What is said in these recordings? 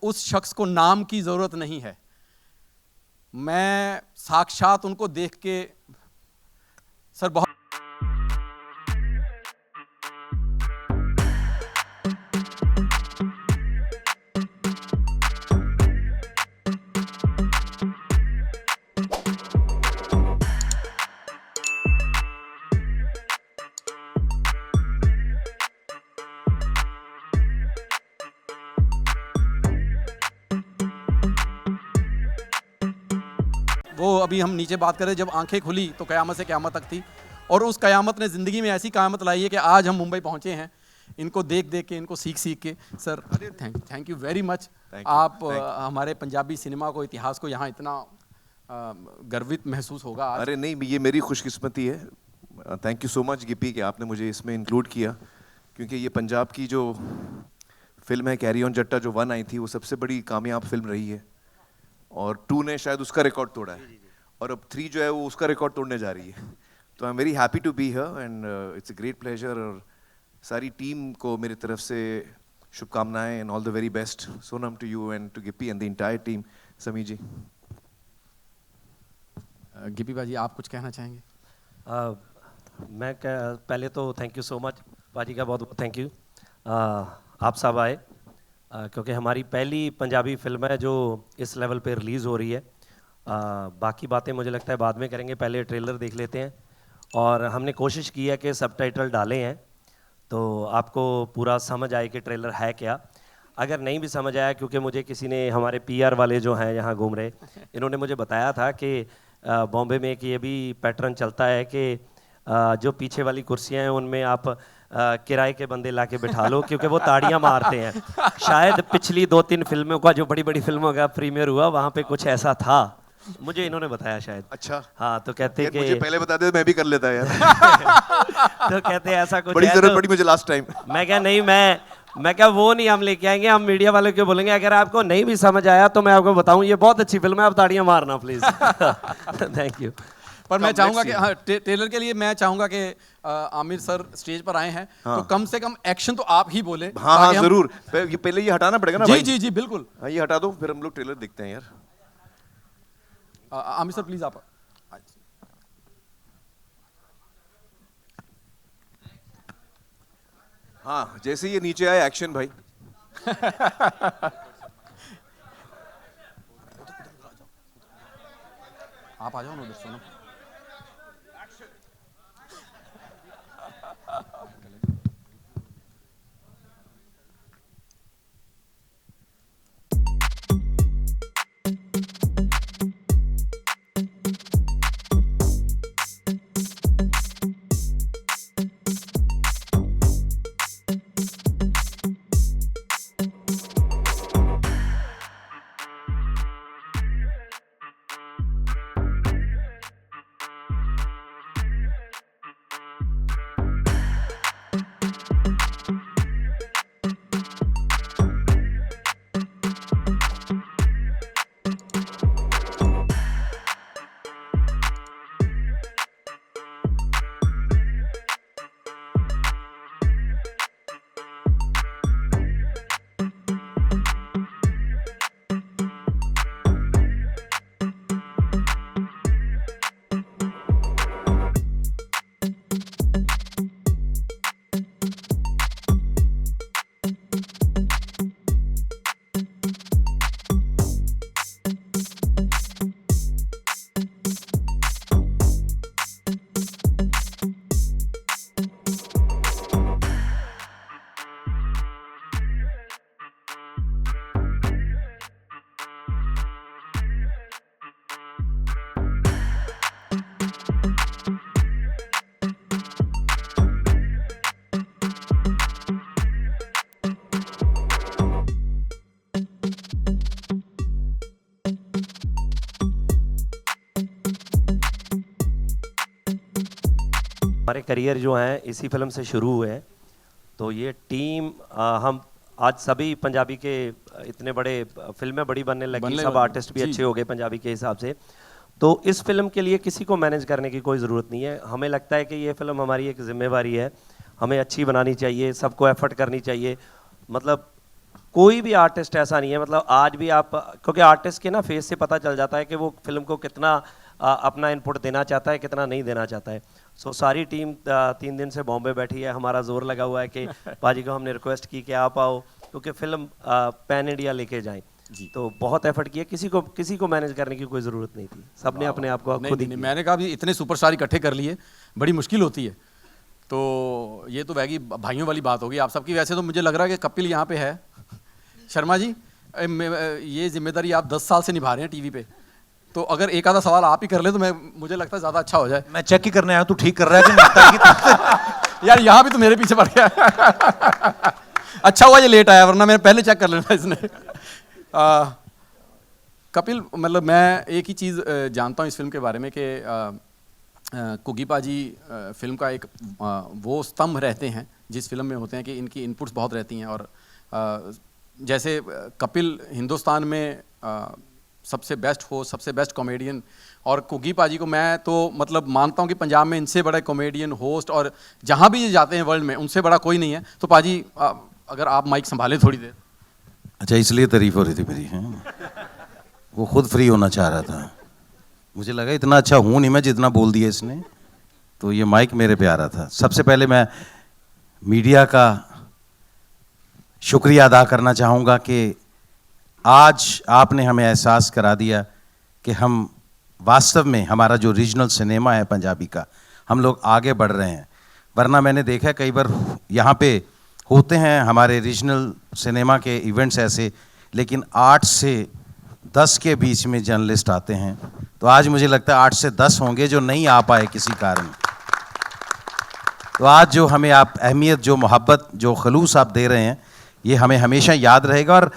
उस शख्स को नाम की ज़रूरत नहीं है। मैं साक्षात उनको देख के सर बहुत वो अभी हम नीचे बात करें, जब आंखें खुली तो क़यामत से क़यामत तक थी, और उस क़यामत ने ज़िंदगी में ऐसी क़यामत लाई है कि आज हम मुंबई पहुँचे हैं, इनको देख देख के, इनको सीख सीख के। Sir thank you very much. आप हमारे पंजाबी सिनेमा को, इतिहास को यहाँ इतना गर्वित महसूस होगा आज। अरे नहीं, ये मेरी खुशकिस्मती है। Thank you so much Gippy कि आपने मुझे इसमें इंक्लूड किया, क्योंकि ये पंजाब की जो फिल्म है कैरी ऑन जट्टा, जो 1 आई थी, वो सबसे बड़ी कामयाब फिल्म रही है, और 2 ने शायद उसका रिकॉर्ड तोड़ा है, और अब 3 जो है वो उसका रिकॉर्ड तोड़ने जा रही है। तो I am very happy to be here and it's a great pleasure, और सारी टीम को मेरी तरफ से शुभकामनाएं and all the very best. Sonam to you and to Gippy and the entire team. Sami ji. Gippy भाजी, आप कुछ कहना चाहेंगे? पहले तो थैंक यू सो मच भाजी का, बहुत बहुत थैंक यू। आप सब आए, क्योंकि हमारी पहली पंजाबी फिल्म है जो इस लेवल पे रिलीज़ हो रही है। बाकी बातें मुझे लगता है बाद में करेंगे, पहले ट्रेलर देख लेते हैं। और हमने कोशिश की है कि सबटाइटल डाले हैं, तो आपको पूरा समझ आए कि ट्रेलर है क्या। अगर नहीं भी समझ आया, क्योंकि मुझे किसी ने, हमारे पीआर वाले जो हैं यहाँ घूम रहे, इन्होंने मुझे बताया था कि बॉम्बे में कि ये भी पैटर्न चलता है कि जो पीछे वाली कुर्सियाँ हैं उनमें आप किराए के बंदे ला के बिठा लो, क्योंकि वो ताड़ियां मारते हैं। शायद पिछली 2-3 फिल्मों का, जो बड़ी बड़ी फिल्मों का प्रीमियर हुआ, वहाँ पे कुछ ऐसा था, मुझे इन्होंने बताया शायद। अच्छा। हाँ, तो कहते कि मुझे पहले बता दे, मैं भी कर लेता यार। तो कहते ऐसा कुछ बड़ी है, जरूरत तो पड़ी मुझे लास्ट टाइम। मैं क्या नहीं, मैं क्या वो नहीं हम लेके आएंगे, हम मीडिया वाले को बोलेंगे अगर आपको नहीं भी समझ आया तो मैं आपको बताऊं ये बहुत अच्छी फिल्म है, आप ताड़ियां मारना प्लीज। Thank you. पर मैं चाहूंगा कि हाँ, ट्रेलर के लिए मैं चाहूंगा कि आमिर सर स्टेज पर आए हैं, तो कम से कम एक्शन तो आप ही बोले। हाँ हाँ जरूर, पहले ये हटाना पड़ेगा ना जी भाई। जी जी बिल्कुल। हाँ, ये हटा दो, फिर हम लोग ट्रेलर देखते हैं यार। आमिर सर प्लीज आप। हाँ, जैसे ये नीचे आए, एक्शन भाई। आप आ जाओ ना उधर, सोनम। हमारे करियर जो हैं इसी फिल्म से शुरू हुए हैं, तो ये टीम हम आज सभी पंजाबी के इतने बड़े फिल्में बड़ी बनने लगी, सब आर्टिस्ट भी अच्छे हो गए पंजाबी के हिसाब से। तो इस फिल्म के लिए किसी को मैनेज करने की कोई ज़रूरत नहीं है। हमें लगता है कि ये फिल्म हमारी एक जिम्मेवारी है, हमें अच्छी बनानी चाहिए, सबको एफर्ट करनी चाहिए। मतलब कोई भी आर्टिस्ट ऐसा नहीं है, मतलब आज भी आप, क्योंकि आर्टिस्ट के ना फेस से पता चल जाता है कि वो फिल्म को कितना अपना इनपुट देना चाहता है, कितना नहीं देना चाहता है। सो सारी टीम 3 दिन से बॉम्बे बैठी है, हमारा जोर लगा हुआ है कि पाजी को हमने रिक्वेस्ट की कि आप आओ, क्योंकि फिल्म पैन इंडिया लेके जाएं। तो बहुत एफर्ट किया, किसी को मैनेज करने की कोई ज़रूरत नहीं थी, सबने अपने आप को खुद ही नहीं, मैंने कहा भी इतने सुपरस्टार इकट्ठे कर लिए, बड़ी मुश्किल होती है। तो ये तो वैगी भाइयों वाली बात होगी आप सबकी। वैसे तो मुझे लग रहा है कि कपिल यहाँ पे है। शर्मा जी, ये जिम्मेदारी आप 10 साल से निभा रहे हैं टीवी पे, तो अगर एक आधा सवाल आप ही कर ले तो मुझे लगता है ज़्यादा अच्छा हो जाए। मैं चेक ही करने आया, तू ठीक कर रहा है कि नहीं? यार यहाँ भी तो मेरे पीछे पड़ गया। अच्छा हुआ ये लेट आया, वरना मैंने पहले चेक कर लेना इसने। कपिल, मतलब मैं एक ही चीज़ जानता हूँ इस फिल्म के बारे में कि कुगी पाजी फिल्म का एक वो स्तंभ रहते हैं जिस फिल्म में होते हैं कि इनकी इनपुट्स बहुत रहती हैं। और जैसे कपिल हिंदुस्तान में सबसे बेस्ट होस्ट, सबसे बेस्ट कॉमेडियन, और कुगी पाजी को मैं तो मतलब मानता हूँ कि पंजाब में इनसे बड़ा कॉमेडियन, होस्ट, और जहाँ भी ये जाते हैं वर्ल्ड में उनसे बड़ा कोई नहीं है। तो पाजी अगर आप माइक संभालें थोड़ी देर। अच्छा, इसलिए तारीफ हो रही थी मेरी? हैं, वो खुद फ्री होना चाह रहा था। मुझे लगा इतना अच्छा हूँ नहीं मैं जितना बोल दिया इसने, तो ये माइक मेरे पे आ रहा था। सबसे पहले मैं मीडिया का शुक्रिया अदा करना चाहूँगा कि आज आपने हमें एहसास करा दिया कि हम वास्तव में हमारा जो रीजनल सिनेमा है पंजाबी का, हम लोग आगे बढ़ रहे हैं। वरना मैंने देखा कई बार यहाँ पे होते हैं हमारे रीजनल सिनेमा के इवेंट्स ऐसे, लेकिन 8 से 10 के बीच में जर्नलिस्ट आते हैं। तो आज मुझे लगता है 8 से 10 होंगे जो नहीं आ पाए किसी कारण। तो आज जो हमें आप अहमियत, जो मोहब्बत, जो खलूस आप दे रहे हैं, ये हमें हमेशा याद रहेगा। और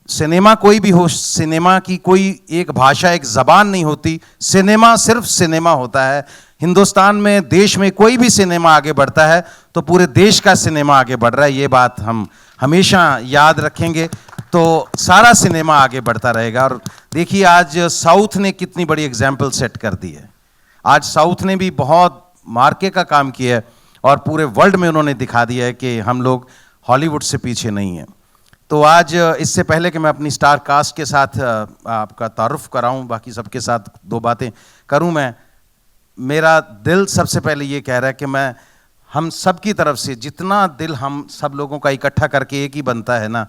सिनेमा कोई भी हो, सिनेमा की कोई एक भाषा, एक ज़बान नहीं होती। सिनेमा सिर्फ सिनेमा होता है। हिंदुस्तान में, देश में कोई भी सिनेमा आगे बढ़ता है तो पूरे देश का सिनेमा आगे बढ़ रहा है। ये बात हम हमेशा याद रखेंगे, तो सारा सिनेमा आगे बढ़ता रहेगा। और देखिए आज साउथ ने कितनी बड़ी एग्जाम्पल सेट कर दी है। आज साउथ ने भी बहुत मार्के का काम किया है और पूरे वर्ल्ड में उन्होंने दिखा दिया है कि हम लोग हॉलीवुड से पीछे नहीं हैं। तो आज इससे पहले कि मैं अपनी स्टार कास्ट के साथ आपका तारुफ कराऊं, बाकी सबके साथ 2 बातें करूं, मेरा दिल सबसे पहले ये कह रहा है कि मैं हम सब की तरफ से जितना दिल हम सब लोगों का इकट्ठा करके एक ही बनता है ना,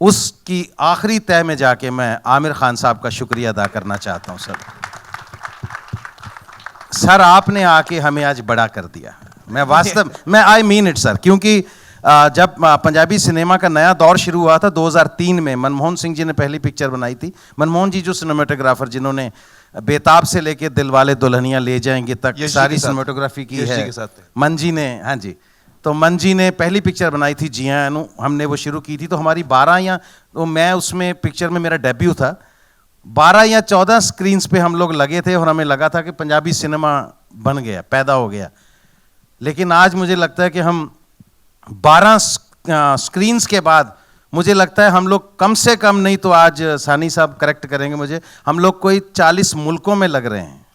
उसकी आखिरी तय में जाके मैं आमिर खान साहब का शुक्रिया अदा करना चाहता हूं। सर आपने आके हमें आज बड़ा कर दिया। मैं वास्तव में आई मीन इट सर, क्योंकि जब पंजाबी सिनेमा का नया दौर शुरू हुआ था 2003 में, मनमोहन सिंह जी ने पहली पिक्चर बनाई थी। मनमोहन जी जो सिनेमेटोग्राफर जिन्होंने बेताब से लेके दिलवाले दुल्हनिया ले जाएंगे तक सारी सिनेमेटोग्राफी की है, मन जी ने, हाँ जी, तो मन जी ने पहली पिक्चर बनाई थी जिया अनु, हमने वो शुरू की थी। तो हमारी 12 या तो मैं उसमें पिक्चर में मेरा डेब्यू था, 12 या 14 स्क्रीन्स पे हम लोग लगे थे और हमें लगा था कि पंजाबी सिनेमा बन गया, पैदा हो गया। लेकिन आज मुझे लगता है कि हम 12 स्क्रीन्स के बाद मुझे लगता है हम लोग कम से कम नहीं तो आज सानी साहब करेक्ट करेंगे मुझे, हम लोग कोई 40 मुल्कों में लग रहे हैं।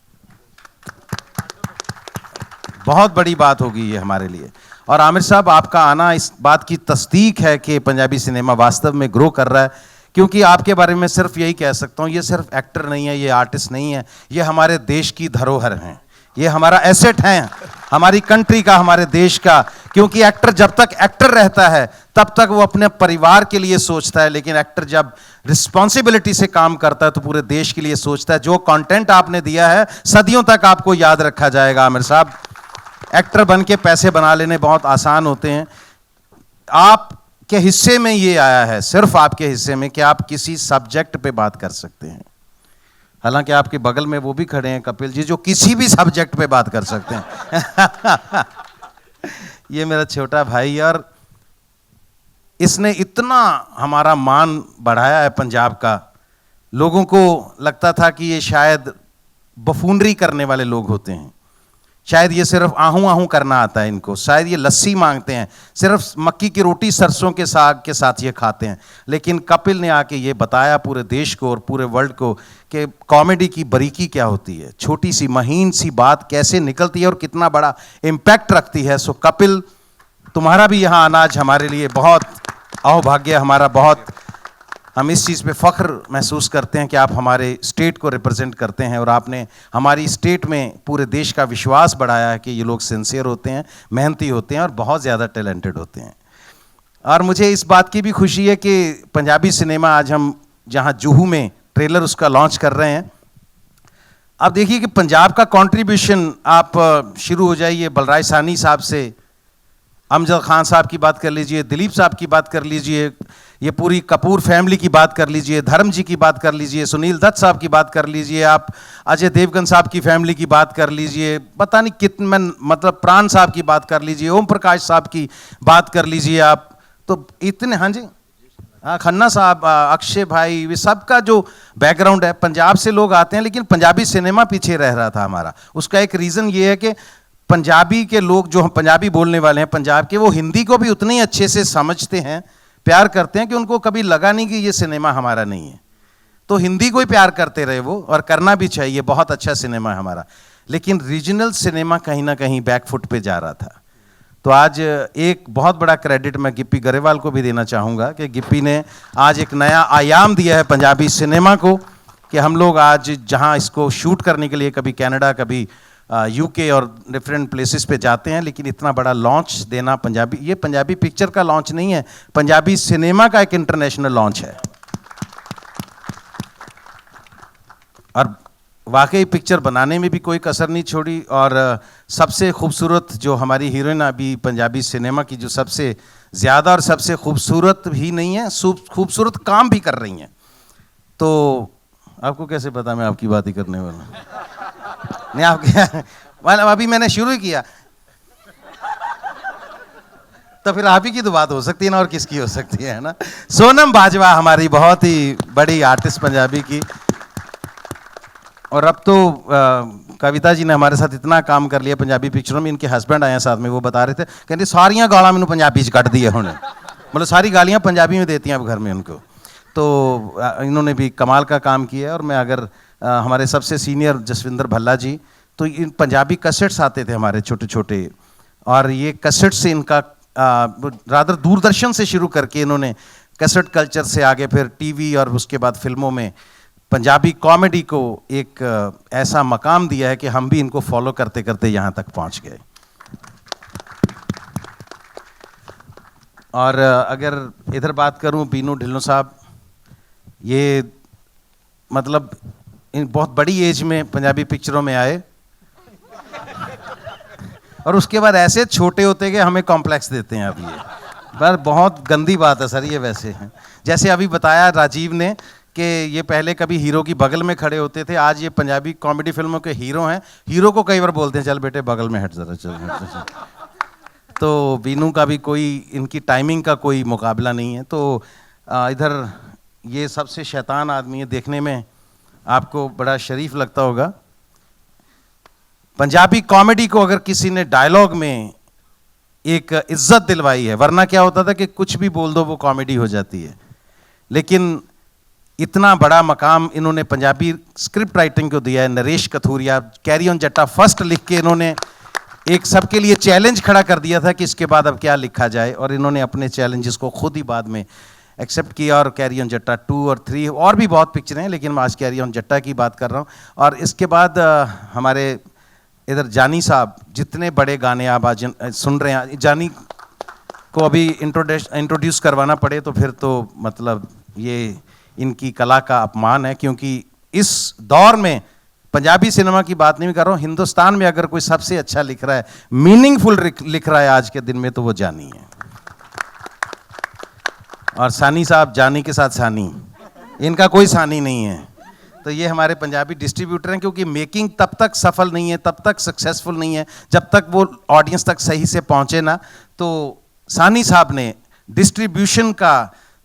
बहुत बड़ी बात होगी ये हमारे लिए। और आमिर साहब आपका आना इस बात की तस्दीक है कि पंजाबी सिनेमा वास्तव में ग्रो कर रहा है, क्योंकि आपके बारे में सिर्फ यही कह सकता हूँ, ये सिर्फ एक्टर नहीं है, ये आर्टिस्ट नहीं है, ये हमारे देश की धरोहर हैं, ये हमारा एसेट है, हमारी कंट्री का, हमारे देश का। क्योंकि एक्टर जब तक एक्टर रहता है तब तक वो अपने परिवार के लिए सोचता है, लेकिन एक्टर जब रिस्पॉन्सिबिलिटी से काम करता है तो पूरे देश के लिए सोचता है। जो कंटेंट आपने दिया है सदियों तक आपको याद रखा जाएगा आमिर साहब। एक्टर बन के पैसे बना लेने बहुत आसान होते हैं, आपके हिस्से में ये आया है, सिर्फ आपके हिस्से में, कि आप किसी सब्जेक्ट पे बात कर सकते हैं। हालांकि आपके बगल में वो भी खड़े हैं कपिल जी, जो किसी भी सब्जेक्ट पे बात कर सकते हैं। ये मेरा छोटा भाई, और इसने इतना हमारा मान बढ़ाया है पंजाब का। लोगों को लगता था कि ये शायद बफूनरी करने वाले लोग होते हैं, शायद ये सिर्फ आहू आहू करना आता है इनको, शायद ये लस्सी मांगते हैं, सिर्फ मक्की की रोटी सरसों के साग के साथ ये खाते हैं। लेकिन कपिल ने आके ये बताया पूरे देश को और पूरे वर्ल्ड को कि कॉमेडी की बारीकी क्या होती है, छोटी सी महीन सी बात कैसे निकलती है और कितना बड़ा इम्पैक्ट रखती है। सो कपिल, तुम्हारा भी यहाँ आना आज हमारे लिए बहुत अहोभाग्य हमारा बहुत, हम इस चीज़ पे फ़ख्र महसूस करते हैं कि आप हमारे स्टेट को रिप्रेजेंट करते हैं और आपने हमारी स्टेट में पूरे देश का विश्वास बढ़ाया है कि ये लोग सिंसियर होते हैं, मेहनती होते हैं और बहुत ज़्यादा टैलेंटेड होते हैं। और मुझे इस बात की भी खुशी है कि पंजाबी सिनेमा आज हम जहाँ जुहू में ट्रेलर उसका लॉन्च कर रहे हैं। अब देखिए कि पंजाब का कंट्रीब्यूशन, आप शुरू हो जाइए बलराज साहनी साहब से, अमजद खान साहब की बात कर लीजिए, दिलीप साहब की बात कर लीजिए, ये पूरी कपूर फैमिली की बात कर लीजिए, धर्म जी की बात कर लीजिए, सुनील दत्त साहब की बात कर लीजिए, आप अजय देवगन साहब की फैमिली की बात कर लीजिए, पता नहीं कितने, मतलब प्राण साहब की बात कर लीजिए, ओम प्रकाश साहब की बात कर लीजिए आप, तो इतने, हाँ जी, हाँ खन्ना साहब, अक्षय भाई, वे सबका जो बैकग्राउंड है, पंजाब से लोग आते हैं, लेकिन पंजाबी सिनेमा पीछे रह रहा था हमारा। उसका एक रीज़न ये है कि पंजाबी के लोग जो पंजाबी बोलने वाले हैं पंजाब के, वो हिंदी को भी उतने ही अच्छे से समझते हैं, प्यार करते हैं कि उनको कभी लगा नहीं कि ये सिनेमा हमारा नहीं है। तो हिंदी को ही प्यार करते रहे वो, और करना भी चाहिए, बहुत अच्छा सिनेमा है हमारा। लेकिन रीजनल सिनेमा कहीं ना कहीं बैकफुट पे जा रहा था। तो आज एक बहुत बड़ा क्रेडिट मैं गिप्पी गरेवाल को भी देना चाहूँगा कि गिप्पी ने आज एक नया आयाम दिया है पंजाबी सिनेमा को, कि हम लोग आज जहाँ इसको शूट करने के लिए कभी कनाडा, कभी यूके और डिफरेंट प्लेसेस पे जाते हैं, लेकिन इतना बड़ा लॉन्च देना पंजाबी, ये पंजाबी पिक्चर का लॉन्च नहीं है, पंजाबी सिनेमा का एक इंटरनेशनल लॉन्च है। और वाकई पिक्चर बनाने में भी कोई कसर नहीं छोड़ी, और सबसे खूबसूरत जो हमारी हीरोइन अभी पंजाबी सिनेमा की, जो सबसे ज़्यादा और सबसे खूबसूरत भी नहीं है, खूबसूरत काम भी कर रही हैं। तो आपको कैसे पता मैं आपकी बात ही करने वाला हूँ? नहीं, आप क्या, मतलब अभी मैंने शुरू ही किया, तो फिर आप ही की तो बात हो सकती है ना, और किसकी हो सकती है ना। सोनम बाजवा हमारी बहुत ही बड़ी आर्टिस्ट पंजाबी की, और अब तो कविता जी ने हमारे साथ इतना काम कर लिया पंजाबी पिक्चरों में, इनके हस्बैंड आए हैं साथ में, वो बता रहे थे, कहते सारियां गालां मैनू पंजाबी च कट दी है हुण, मतलब सारी गालियां पंजाबी में देती हैं अब घर में उनको। तो इन्होंने भी कमाल का काम किया है। और मैं अगर हमारे सबसे सीनियर जसविंदर भल्ला जी, तो इन पंजाबी कैसेट्स आते थे हमारे छोटे छोटे, और ये कैसेट से इनका रादर दूरदर्शन से शुरू करके इन्होंने कैसेट कल्चर से आगे फिर टीवी और उसके बाद फिल्मों में पंजाबी कॉमेडी को एक ऐसा मकाम दिया है कि हम भी इनको फॉलो करते करते यहाँ तक पहुँच गए। और अगर इधर बात करूँ, बीनू ढिल्लों साहब, ये मतलब इन बहुत बड़ी एज में पंजाबी पिक्चरों में आए, और उसके बाद ऐसे छोटे होते कि हमें कॉम्प्लेक्स देते हैं। अब ये पर बहुत गंदी बात है सर, ये वैसे हैं, जैसे अभी बताया राजीव ने कि ये पहले कभी हीरो की बगल में खड़े होते थे, आज ये पंजाबी कॉमेडी फिल्मों के हीरो हैं। हीरो को कई बार बोलते हैं चल बेटे बगल में हट जरा, चल। तो बीनू का भी कोई, इनकी टाइमिंग का कोई मुकाबला नहीं है। तो इधर ये सबसे शैतान आदमी है, देखने में आपको बड़ा शरीफ लगता होगा। पंजाबी कॉमेडी को अगर किसी ने डायलॉग में एक इज्जत दिलवाई है, वरना क्या होता था कि कुछ भी बोल दो वो कॉमेडी हो जाती है, लेकिन इतना बड़ा मकाम इन्होंने पंजाबी स्क्रिप्ट राइटिंग को दिया है। नरेश कथूरिया, कैरी ऑन जट्टा फर्स्ट लिख के इन्होंने एक सबके लिए चैलेंज खड़ा कर दिया था कि इसके बाद अब क्या लिखा जाए, और इन्होंने अपने चैलेंजेस को खुद ही बाद में एक्सेप्ट किया, और कैरी ऑन जट्टा 2 और 3 और भी बहुत पिक्चरें हैं, लेकिन मैं आज कैरी ऑन जट्टा की बात कर रहा हूँ। और इसके बाद हमारे इधर जानी साहब, जितने बड़े गाने आप आज सुन रहे हैं, जानी को अभी इंट्रोड्यूस करवाना पड़े तो फिर तो मतलब ये इनकी कला का अपमान है, क्योंकि इस दौर में पंजाबी सिनेमा की बात नहीं कर रहा हूँ, हिंदुस्तान में अगर कोई सबसे अच्छा लिख रहा है, मीनिंगफुल लिख रहा है आज के दिन में, तो वो जानी है। और सानी साहब, जानी के साथ सानी, इनका कोई सानी नहीं है। तो ये हमारे पंजाबी डिस्ट्रीब्यूटर हैं, क्योंकि मेकिंग तब तक सफल नहीं है, तब तक सक्सेसफुल नहीं है जब तक वो ऑडियंस तक सही से पहुंचे ना। तो सानी साहब ने डिस्ट्रीब्यूशन का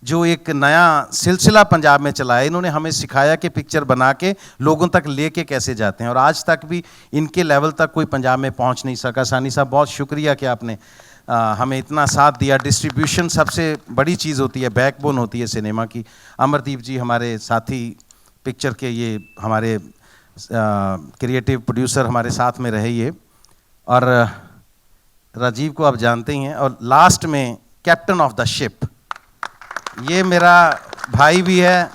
जो एक नया सिलसिला पंजाब में चलाया, इन्होंने हमें सिखाया कि पिक्चर बना के लोगों तक लेके कैसे जाते हैं, और आज तक भी इनके लेवल तक कोई पंजाब में पहुंच नहीं सका। सानी साहब बहुत शुक्रिया कि आपने हमें इतना साथ दिया। डिस्ट्रीब्यूशन सबसे बड़ी चीज़ होती है, बैकबोन होती है सिनेमा की। अमरदीप जी हमारे साथी पिक्चर के, ये हमारे क्रिएटिव प्रोड्यूसर हमारे साथ में रहे ये, और राजीव को आप जानते ही हैं, और लास्ट में कैप्टन ऑफ द शिप ये मेरा भाई भी है।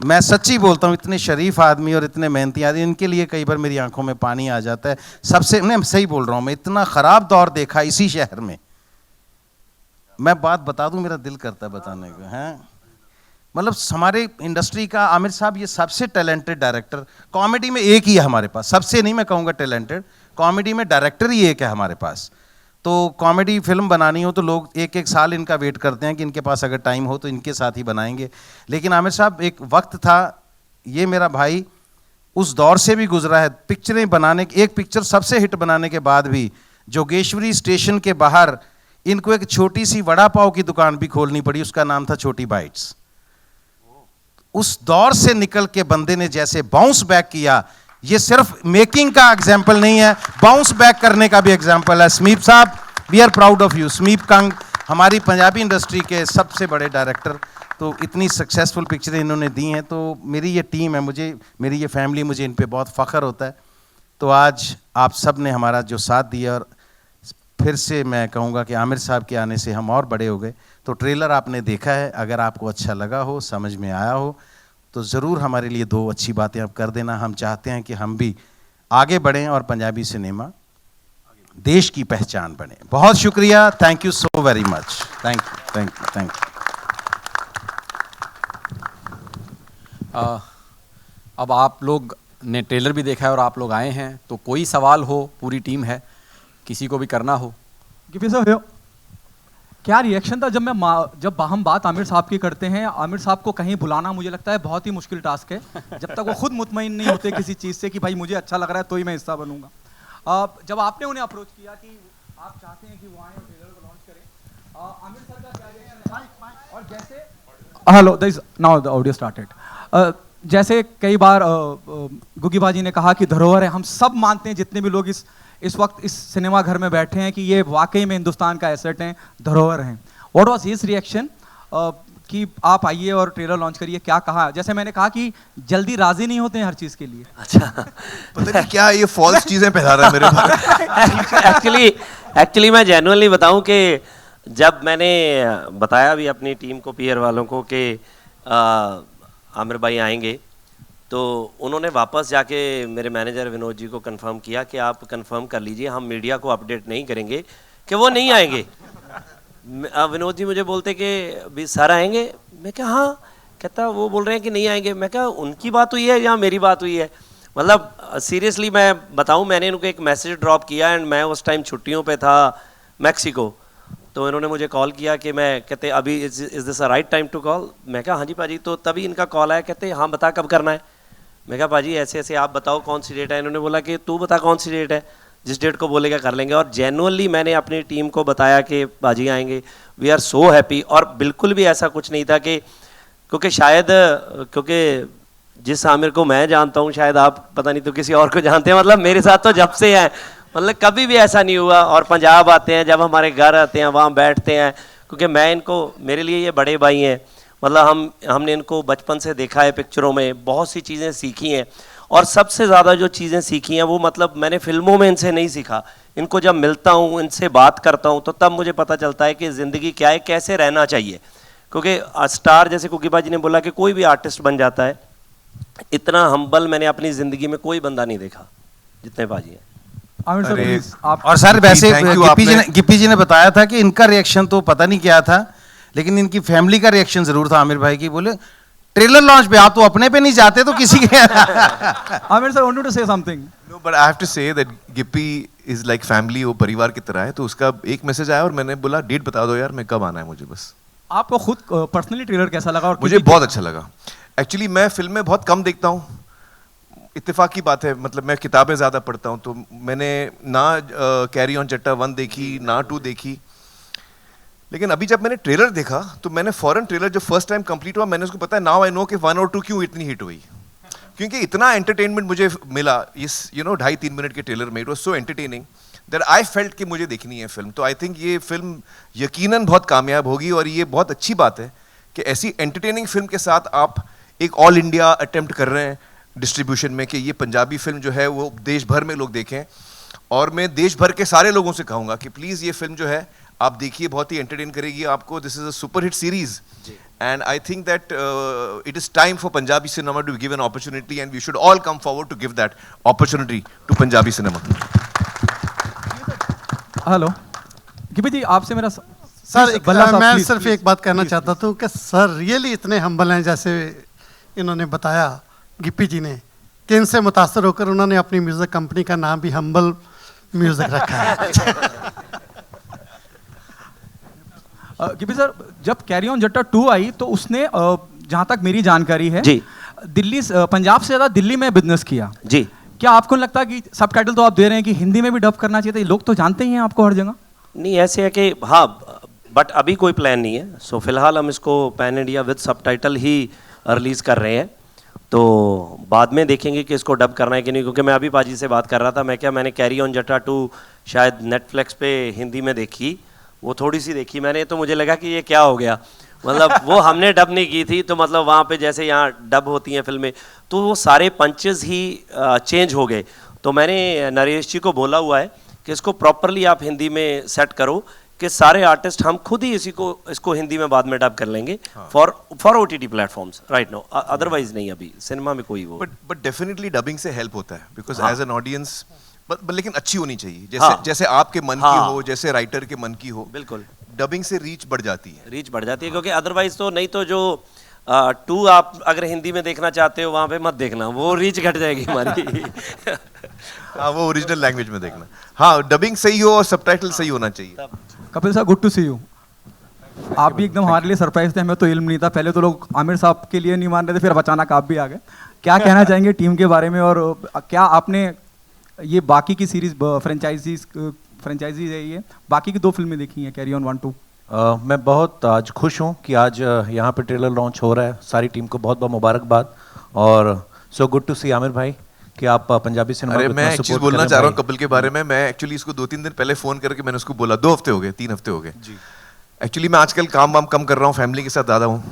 मैं सच्ची बोलता हूँ, इतने शरीफ आदमी और इतने मेहनती आदमी, इनके लिए कई बार मेरी आंखों में पानी आ जाता है। सबसे नहीं, सही बोल रहा हूँ, मैं इतना ख़राब दौर देखा इसी शहर में। मैं बात बता दूँ, मेरा दिल करता है बताने को, हैं। मतलब हमारे इंडस्ट्री का आमिर साहब ये सबसे टैलेंटेड डायरेक्टर, कॉमेडी में एक ही है हमारे पास, सबसे नहीं मैं कहूँगा टैलेंटेड, कॉमेडी में डायरेक्टर ही एक है हमारे पास। तो कॉमेडी फिल्म बनानी हो तो लोग एक एक साल इनका वेट करते हैं कि इनके पास अगर टाइम हो तो इनके साथ ही बनाएंगे। लेकिन आमिर साहब एक वक्त था, ये मेरा भाई उस दौर से भी गुजरा है। पिक्चरें बनाने, एक पिक्चर सबसे हिट बनाने के बाद भी जोगेश्वरी स्टेशन के बाहर इनको एक छोटी सी वड़ा पाव की दुकान भी खोलनी पड़ी, उसका नाम था छोटी बाइट्स। उस दौर से निकल के बंदे ने जैसे बाउंस बैक किया, ये सिर्फ मेकिंग का एग्जाम्पल नहीं है, बाउंस बैक करने का भी एग्जाम्पल है। समीप साहब, we are proud of you. Sameep Kang हमारी पंजाबी इंडस्ट्री के सबसे बड़े डायरेक्टर, तो इतनी सक्सेसफुल पिक्चरें इन्होंने दी हैं। तो मेरी ये टीम है, मुझे मेरी ये फैमिली, मुझे इन पे बहुत फ़ख्र होता है। तो आज आप सब ने हमारा जो साथ दिया, और फिर से मैं कहूँगा कि आमिर साहब के आने से हम और बड़े हो गए। तो ट्रेलर आपने देखा है, अगर आपको अच्छा लगा हो, समझ में आया हो, तो ज़रूर हमारे लिए दो अच्छी बातें आप कर देना। हम चाहते हैं कि हम भी आगे बढ़ें और पंजाबी सिनेमा देश की पहचान बने। बहुत शुक्रिया, thank you so very much, thank you, thank you, thank you. अब आप लोग ने ट्रेलर भी देखा है और आप लोग आए हैं, तो कोई सवाल हो, पूरी टीम है, किसी को भी करना हो। गिप्पी साहब, क्या रिएक्शन था जब हम बात आमिर साहब की करते हैं? आमिर साहब को कहीं बुलाना मुझे लगता है बहुत ही मुश्किल टास्क है, जब तक वो खुद मुतमईन नहीं होते किसी चीज़ से कि भाई मुझे अच्छा लग रहा है तो ही मैं हिस्सा बनूंगा। जब आपने उन्हें अप्रोच किया कि आप चाहते हैं कि वो आए और ट्रेलर को लॉन्च करें, आमिर सर का क्या रिएक्शन है? और जैसे hello this now the audio started, जैसे कई बार गुग्गी बाजी ने कहा कि धरोहर है, हम सब मानते हैं जितने भी लोग इस वक्त इस सिनेमा घर में बैठे हैं कि ये वाकई में हिंदुस्तान का एसेट हैं, धरोहर हैं। व्हाट वाज हिज रिएक्शन कि आप आइए और ट्रेलर लॉन्च करिए? क्या कहा? जैसे मैंने कहा कि जल्दी राजी नहीं होते हैं हर चीज़ के लिए। अच्छा, पता नहीं क्या ये फॉल्स चीज़ें फैला रहा है मेरे बारे। एक्चुअली मैं जेन्युइनली बताऊं कि जब मैंने बताया भी अपनी टीम को, पीयर वालों को, कि आमिर भाई आएंगे, तो उन्होंने वापस जाके मेरे मैनेजर विनोद जी को कंफर्म किया कि आप कंफर्म कर लीजिए, हम मीडिया को अपडेट नहीं करेंगे कि वो नहीं आएंगे। विनोद जी मुझे बोलते कि भी सर आएंगे, मैं क्या हाँ, कहता वो बोल रहे हैं कि नहीं आएंगे। मैं क्या उनकी बात हुई है या मेरी बात हुई है? मतलब सीरियसली मैं बताऊं, मैंने उनको एक मैसेज ड्रॉप किया एंड मैं उस टाइम छुट्टियों पे था मैक्सिको, तो इन्होंने मुझे कॉल किया कि मैं, कहते अभी is this a right time to call? मैं कहा हाँ जी पाजी। तो तभी इनका कॉल आया, कहते हाँ बता कब करना है। मैं कहा पाजी ऐसे ऐसे, आप बताओ कौन सी डेट है। इन्होंने बोला कि तू बता कौन सी डेट है, जिस डेट को बोलेगा कर लेंगे। और जेन्युइनली मैंने अपनी टीम को बताया कि पाजी आएंगे। We are so happy. और बिल्कुल भी ऐसा कुछ नहीं था कि, क्योंकि जिस आमिर को मैं जानता हूँ शायद आप पता नहीं तो किसी और को जानते हैं, मतलब मेरे साथ तो जब से हैं, मतलब कभी भी ऐसा नहीं हुआ। और पंजाब आते हैं, जब हमारे घर आते हैं वहाँ बैठते हैं, क्योंकि मैं इनको, मेरे लिए ये बड़े भाई हैं। मतलब हमने इनको बचपन से देखा है पिक्चरों में, बहुत सी चीज़ें सीखी हैं। और सबसे ज़्यादा जो चीज़ें सीखी हैं वो मतलब मैंने फिल्मों में इनसे नहीं सीखा। इनको जब मिलता हूँ, इनसे बात करता हूँ, तो तब मुझे पता चलता है कि ज़िंदगी क्या है, कैसे रहना चाहिए। क्योंकि स्टार, जैसे कुकी बाजी ने बोला कि कोई भी आर्टिस्ट बन जाता है, इतना हम्बल मैंने अपनी ज़िंदगी में कोई बंदा नहीं देखा जितने बाजी हैं। आमिर सर प्लीज आप। और सर वैसे thank you, गिप्पी जी ने बताया था कि इनका रिएक्शन तो पता नहीं क्या था, लेकिन इनकी फैमिली का रिएक्शन जरूर था आमिर भाई की। बोले ट्रेलर लॉन्च पे आप तो अपने पे नहीं जाते तो किसी के। Aamir sir wanted to say something. No, but I have to say that Gippy is like family, वो परिवार की तरह है। तो उसका एक मैसेज आया और मैंने बोला डेट बता दो यार, मैं कब आना है मुझे बस। आपको खुद पर्सनली ट्रेलर कैसा लगा? और मुझे बहुत अच्छा लगा। एक्चुअली मैं फिल्में बहुत कम देखता हूँ, इत्तेफाक की बात है। मतलब मैं किताबें ज़्यादा पढ़ता हूँ, तो मैंने ना कैरी ऑन जट्टा 1 देखी, ना 2 देखी। लेकिन अभी जब मैंने ट्रेलर देखा तो मैंने फॉरेन ट्रेलर जो फर्स्ट टाइम कंप्लीट हुआ, मैंने उसको पता है, नाउ आई नो कि 1 और 2 क्यों इतनी हिट हुई। क्योंकि इतना एंटरटेनमेंट मुझे मिला इस 2.5-3 मिनट के ट्रेलर में। It was so entertaining that I felt कि मुझे देखनी है फिल्म। तो आई थिंक ये फिल्म यकीनन बहुत कामयाब होगी। और ये बहुत अच्छी बात है कि ऐसी एंटरटेनिंग फिल्म के साथ आप एक ऑल इंडिया अटेम्प्ट कर रहे हैं डिस्ट्रीब्यूशन में, कि ये पंजाबी फिल्म जो है वो देश भर में लोग देखें। और मैं देश भर के सारे लोगों से कहूँगा कि प्लीज़ ये फिल्म जो है आप देखिए, बहुत ही एंटरटेन करेगी आपको. This is a super hit series and I think that it is time for Punjabi cinema to give an opportunity, and we should all come forward to give that opportunity to Punjabi cinema. Hello Gippy ji, आपसे मेरा sir बल्ला साहब, मैं please, सिर्फ please, एक बात कहना please, चाहता था कि सर रियली इतने हम्बल हैं, जैसे इन्होंने बताया गिप्पी जी ने, कि इनसे मुतासर होकर उन्होंने अपनी म्यूज़िक कंपनी का नाम भी हम्बल म्यूज़िक रखा है. गिपी सर, जब कैरी ऑन जट्टा 2 आई तो उसने जहाँ तक मेरी जानकारी है जी। दिल्ली पंजाब से ज़्यादा दिल्ली में बिजनेस किया. जी। क्या आपको नहीं लगता कि सबटाइटल तो आप दे रहे हैं कि हिंदी में भी डब करना चाहिए था? लोग तो जानते ही हैं आपको हर जगह. नहीं, ऐसे है कि हाँ, बट अभी कोई प्लान नहीं है. सो फिलहाल हम इसको pan India with subtitle he release कर रहे हैं. तो बाद में देखेंगे कि इसको डब करना है कि नहीं, क्योंकि मैं अभी पाजी से बात कर रहा था. मैंने कैरी ऑन जट्टा 2 शायद नेटफ्लिक्स पे हिंदी में देखी, वो थोड़ी सी देखी मैंने, तो मुझे लगा कि ये क्या हो गया. मतलब वो हमने डब नहीं की थी, तो मतलब वहाँ पे जैसे यहाँ डब होती हैं फिल्में, तो वो सारे पंचेस ही चेंज हो गए. तो मैंने नरेश जी को बोला हुआ है कि इसको प्रॉपरली आप हिंदी में सेट करो, कि सारे आर्टिस्ट हम खुद ही इसको हिंदी में बाद में डब कर लेंगे for OTT platforms right now. Otherwise नहीं, अभी सिनेमा में कोई वो. बट डेफिनेटली डबिंग से हेल्प होता है, बिकॉज एज एन ऑडियंस, लेकिन अच्छी होनी चाहिए, जैसे हाँ. जैसे आपके मन की हो, जैसे राइटर के मन की हो. बिल्कुल. डबिंग से रीच बढ़ जाती है. रीच बढ़ जाती है, क्योंकि अदरवाइज तो नहीं, तो जो 2 आप अगर हिंदी में देखना चाहते हो वहाँ पे मत देखना, वो रीच घट जाएगी हमारी. हाँ, वो ओरिजिनल लैंग्वेज में देखना. हाँ, डबिंग सही हो और सबटाइटल सही होना चाहिए. कपिल साहब, गुड टू सी यू. आप भी एकदम हमारे लिए सरप्राइज थे, हमें तो इल्म नहीं था. पहले तो लोग आमिर साहब के लिए नहीं मान रहे थे, फिर अचानक आप भी आ गए. क्या कहना चाहेंगे टीम के बारे में, और क्या आपने ये बाकी की सीरीज फ्रेंचाइजीज है, ये बाकी की 2 फिल्में देखी हैं, कैरी ऑन 1, 2? मैं बहुत आज खुश हूँ कि आज यहाँ पे ट्रेलर लॉन्च हो रहा है. सारी टीम को बहुत बहुत मुबारकबाद. और सो गुड टू सी आमिर भाई कि आप पंजाबी सिनेमा अरे को मैं इतना एक चीज support बोलना कर चाह रहे रहा हैं हूँ कपिल के बारे में. मैं एक्चुअली इसको 2-3 दिन पहले फोन करके मैंने उसको बोला, 2 हफ्ते हो गए, 3 हफ्ते हो गए. एक्चुअली मैं आजकल काम वाम कम कर रहा हूँ, फैमिली के साथ ज़्यादा हूँ,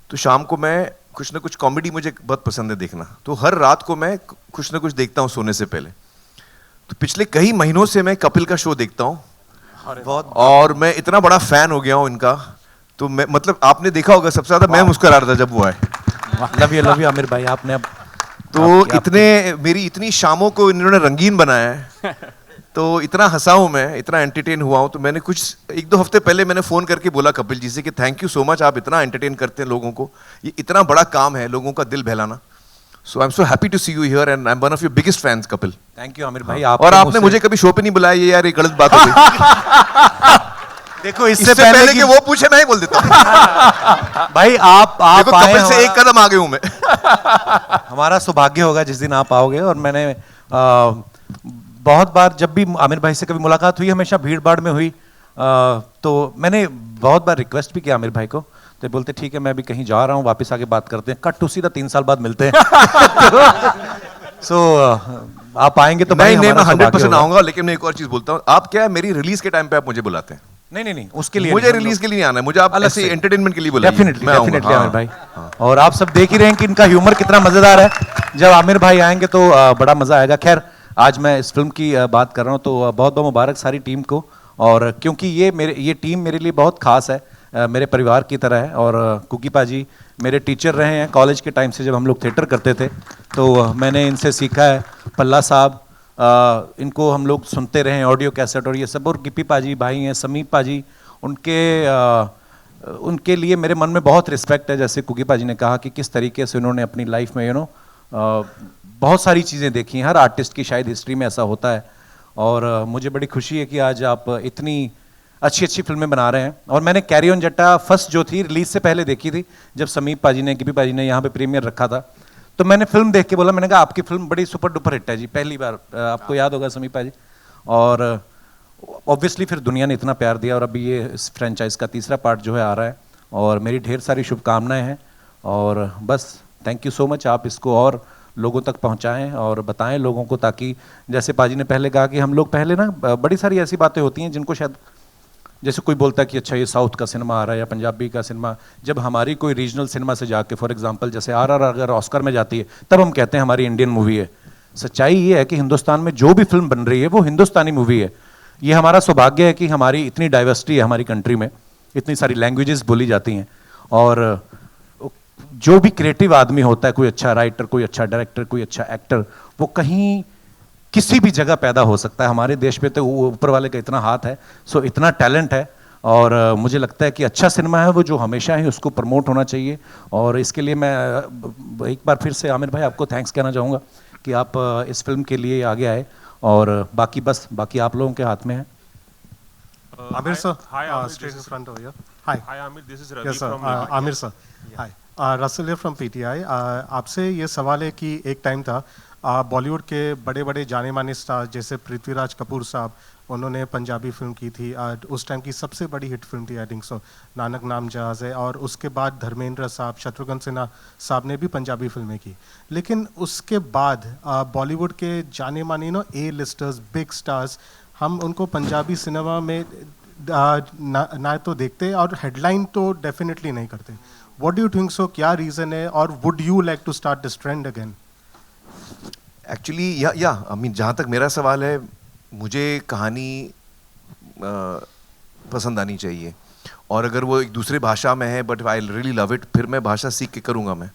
तो शाम को मैं कुछ ना कुछ कॉमेडी मुझे बहुत पसंद है देखना. तो हर रात को मैं कुछ ना कुछ देखता हूँ सोने से पहले. तो पिछले कई महीनों से मैं कपिल का शो देखता हूँ, और मैं इतना बड़ा फैन हो गया हूँ इनका. तो मैं, मतलब आपने देखा होगा, सबसे ज्यादा मैं मुस्कुरा रहा था जब वो आए. लव यू आमिर भाई. आपने अब तो मेरी इतनी शामों को इन्होंने रंगीन बनाया है. तो इतना हंसा हूं मैं, इतना एंटरटेन हुआ हूं. तो मैंने कुछ 1-2 हफ्ते पहले मैंने फोन करके बोला कपिल जी से कि थैंक यू सो मच, आप इतना एंटरटेन करते हैं लोगों को. ये इतना बड़ा काम है, लोगों का दिल बहलाना. So I am so happy to see you here, and I am one of your biggest fans Kapil. Thank you Aamir भाई. और आपने मुझे कभी शो पे नहीं बुलाया, ये यार ये गलत बात हो गई. देखो इससे पहले कि वो पूछे मैं ही बोल देता हूं. भाई आप देखो, आए, कपिल से एक कदम आगे हूं मैं. हमारा सौभाग्य होगा जिस दिन आप आओगे. और मैंने बहुत बार जब भी आमिर भाई से कभी मुलाकात हुई, हमेशा भीड़ भाड़ में हुई, तो मैंने बहुत बार रिक्वेस्ट भी किया आमिर भाई को. तो बोलते ठीक है, मैं भी कहीं जा रहा हूँ, वापस आके बात करते हैं. कट टू सीधा 3 साल बाद मिलते हैं. सो आप आएंगे तो नहीं, मैं 100% आऊंगा. लेकिन मैं एक और चीज बोलता हूँ, आप क्या है, मेरी रिलीज के टाइम पे आप मुझे बुलाते हैं. नहीं, उसके लिए मुझे रिलीज के लिए नहीं आना है, मुझे आप ऐसे एंटरटेनमेंट के लिए बुलाइए. डेफिनेटली मैं आऊंगा. आमिर भाई. और आप सब देख ही रहे हैं कि इनका ह्यूमर कितना मजेदार है. जब आमिर भाई आएंगे तो बड़ा मजा आएगा. खैर, आज मैं इस फिल्म की बात कर रहा हूँ, तो बहुत बहुत मुबारक सारी टीम को. और क्योंकि ये टीम मेरे लिए बहुत खास है, मेरे परिवार की तरह है. और कुकी पाजी मेरे टीचर रहे हैं कॉलेज के टाइम से, जब हम लोग थिएटर करते थे, तो मैंने इनसे सीखा है. पल्ला साहब, इनको हम लोग सुनते रहे, ऑडियो कैसेट और ये सब. और गिप्पी पाजी भाई हैं, समीप पाजी, उनके लिए मेरे मन में बहुत रिस्पेक्ट है. जैसे कुकी पाजी ने कहा कि किस तरीके से उन्होंने अपनी लाइफ में बहुत सारी चीज़ें देखी हैं. हर आर्टिस्ट की शायद हिस्ट्री में ऐसा होता है. और मुझे बड़ी खुशी है कि आज आप इतनी अच्छी अच्छी फिल्में बना रहे हैं. और मैंने कैरी ऑन जट्टा फर्स्ट जो थी रिलीज से पहले देखी थी, जब समीप पाजी ने, गिप्पी पाजी ने यहाँ पे प्रीमियर रखा था. तो मैंने फिल्म देख के बोला, मैंने कहा आपकी फिल्म बड़ी सुपर डुपर हिट है जी, पहली बार. आपको याद होगा समीप पाजी. और ऑब्वियसली फिर दुनिया ने इतना प्यार दिया, और अभी ये इस फ्रेंचाइज का 3रा पार्ट जो है आ रहा है. और मेरी ढेर सारी शुभकामनाएं हैं. और बस थैंक यू सो मच. आप इसको और लोगों तक पहुंचाएं और बताएं लोगों को, ताकि जैसे पाजी ने पहले कहा कि हम लोग पहले ना, बड़ी सारी ऐसी बातें होती हैं जिनको शायद, जैसे कोई बोलता है कि अच्छा ये साउथ का सिनेमा आ रहा है या पंजाबी का सिनेमा. जब हमारी कोई रीजनल सिनेमा से जाके, फॉर एग्जांपल जैसे RRR अगर ऑस्कर में जाती है, तब हम कहते हैं हमारी इंडियन मूवी है. सच्चाई ये है कि हिंदुस्तान में जो भी फिल्म बन रही है वो हिंदुस्तानी मूवी है. ये हमारा सौभाग्य है कि हमारी इतनी डाइवर्सिटी है हमारी कंट्री में, इतनी सारी लैंग्वेजेस बोली जाती हैं, और जो भी क्रिएटिव आदमी होता है, कोई अच्छा राइटर, कोई अच्छा डायरेक्टर, कोई अच्छा एक्टर, वो कहीं किसी भी जगह पैदा हो सकता है। हमारे देश में तो ऊपर वाले का इतना हाथ है, सो इतना टैलेंट है, और मुझे लगता है कि अच्छा सिनेमा है वो जो हमेशा ही उसको प्रमोट होना चाहिए। और इसके लिए मैं एक बार फिर से आमिर भाई आपको थैंक्स कहना चाहूँगा कि आप इस फिल्म के लिए आगे आए, और बाकी आप लोगों के हाथ में है। Amir sir, Hi, Amir, straight this in is- front over here. Hi. Hi, Amir. This is Ravi Yes, sir. from. Amir sir. Hi. Russell here from PTI. आपसे ये सवाल है कि एक टाइम था बॉलीवुड के बड़े बड़े जाने माने स्टार जैसे पृथ्वीराज कपूर साहब, उन्होंने पंजाबी फिल्म की थी। उस टाइम की सबसे बड़ी हिट फिल्म थी, आई थिंक सो, नानक नाम जहाज़ है। और उसके बाद धर्मेंद्र साहब, शत्रुघ्न सिन्हा साहब ने भी पंजाबी फिल्में की। लेकिन उसके बाद बॉलीवुड के जाने माने ए लिस्टर्स, बिग स्टार्स, हम उनको पंजाबी सिनेमा में ना तो देखते और हेडलाइन तो डेफिनेटली नहीं करते। What do you think so, क्या रीज़न है, और would you like to start this trend again? Actually या आई मीन जहाँ तक मेरा सवाल है, मुझे कहानी पसंद आनी चाहिए, और अगर वो एक दूसरे भाषा में है but I really love it, फिर मैं भाषा सीख के करूँगा मैं।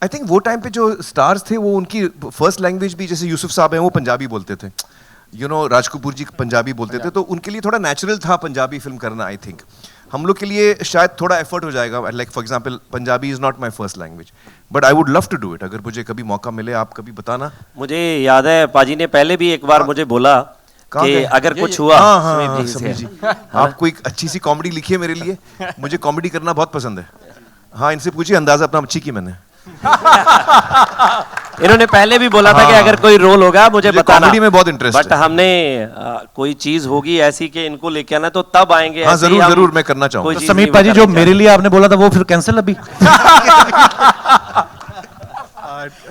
आई थिंक वो टाइम पे जो स्टार्स थे वो उनकी फर्स्ट लैंग्वेज भी, जैसे यूसुफ साहब हैं वो पंजाबी बोलते थे, राज कपूर जी पंजाबी बोलते थे, तो उनके लिए थोड़ा नेचुरल था पंजाबी फिल्म करना। आई थिंक हम लोग के लिए शायद थोड़ा एफर्ट हो जाएगा, like for example Punjabi is not my first language, but I would love to do it. अगर मुझे कभी मौका मिले, आप कभी बताना। मुझे याद है पाजी ने पहले भी एक बार मुझे बोला कि अगर कुछ हुआ हाँ, समीर जी, आप कोई अच्छी सी कॉमेडी लिखिए मेरे लिए, मुझे कॉमेडी करना बहुत पसंद है। हाँ, इनसे पूछिए, अंदाजा अपना अच्छी की मैंने। इन्होंने पहले भी बोला था कि अगर कोई रोल होगा मुझे बताना। कॉमेडी में बहुत इंटरेस्ट बट हमने कोई चीज होगी ऐसी कि इनको लेके आना, तो तब आएंगे। हाँ, जरूर मैं करना चाहूँगा। कोई समीर पाजी, जो मेरे लिए आपने बोला था वो फिर कैंसिल अभी?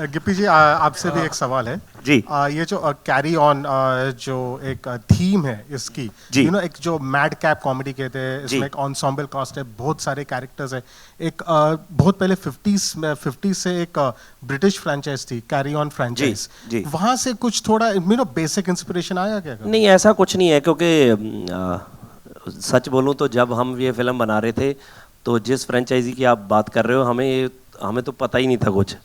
गिप्पी जी, आपसे भी एक सवाल है जी। ये जो कैरी ऑन जो एक थीम है इसकी, जी। एक जो मैड कैप कॉमेडी कहते हैं, इसमें एक एंसेम्बल कास्ट है, बहुत सारे कैरेक्टर्स है। एक बहुत पहले 50s से एक ब्रिटिश फ्रेंचाइज थी, कैरी ऑन फ्रेंचाइज, जी। वहां से कुछ थोड़ा बेसिक इंस्पिरेशन आया क्या? नहीं, ऐसा कुछ नहीं है, क्योंकि सच बोलूं तो जब हम ये फिल्म बना रहे थे तो जिस फ्रेंचाइजी की आप बात कर रहे हो, हमें तो पता ही नहीं था कुछ।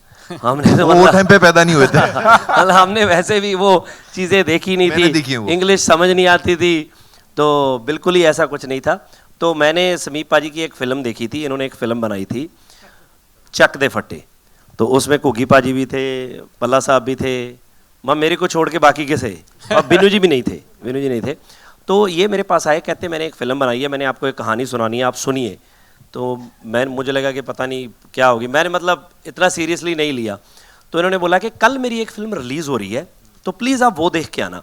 हमने तो वो टाइम पे पैदा नहीं हुए थे। मतलब हमने वैसे भी वो चीज़ें देखी नहीं थी, इंग्लिश समझ नहीं आती थी, तो बिल्कुल ही ऐसा कुछ नहीं था। तो मैंने समीप पाजी की एक फ़िल्म देखी थी, इन्होंने एक फ़िल्म बनाई थी चक दे फट्टे, तो उसमें कुगी पाजी भी थे, पल्ला साहब भी थे, मेरे को छोड़ के बाकी के से, और बिनू जी नहीं थे। तो ये मेरे पास आए, कहते मैंने एक फ़िल्म बनाई है, मैंने आपको एक कहानी सुनानी है, आप सुनिए। तो मुझे लगा कि पता नहीं क्या होगी, मैंने मतलब इतना सीरियसली नहीं लिया। तो इन्होंने बोला कि कल मेरी एक फ़िल्म रिलीज़ हो रही है, तो प्लीज़ आप वो देख के आना।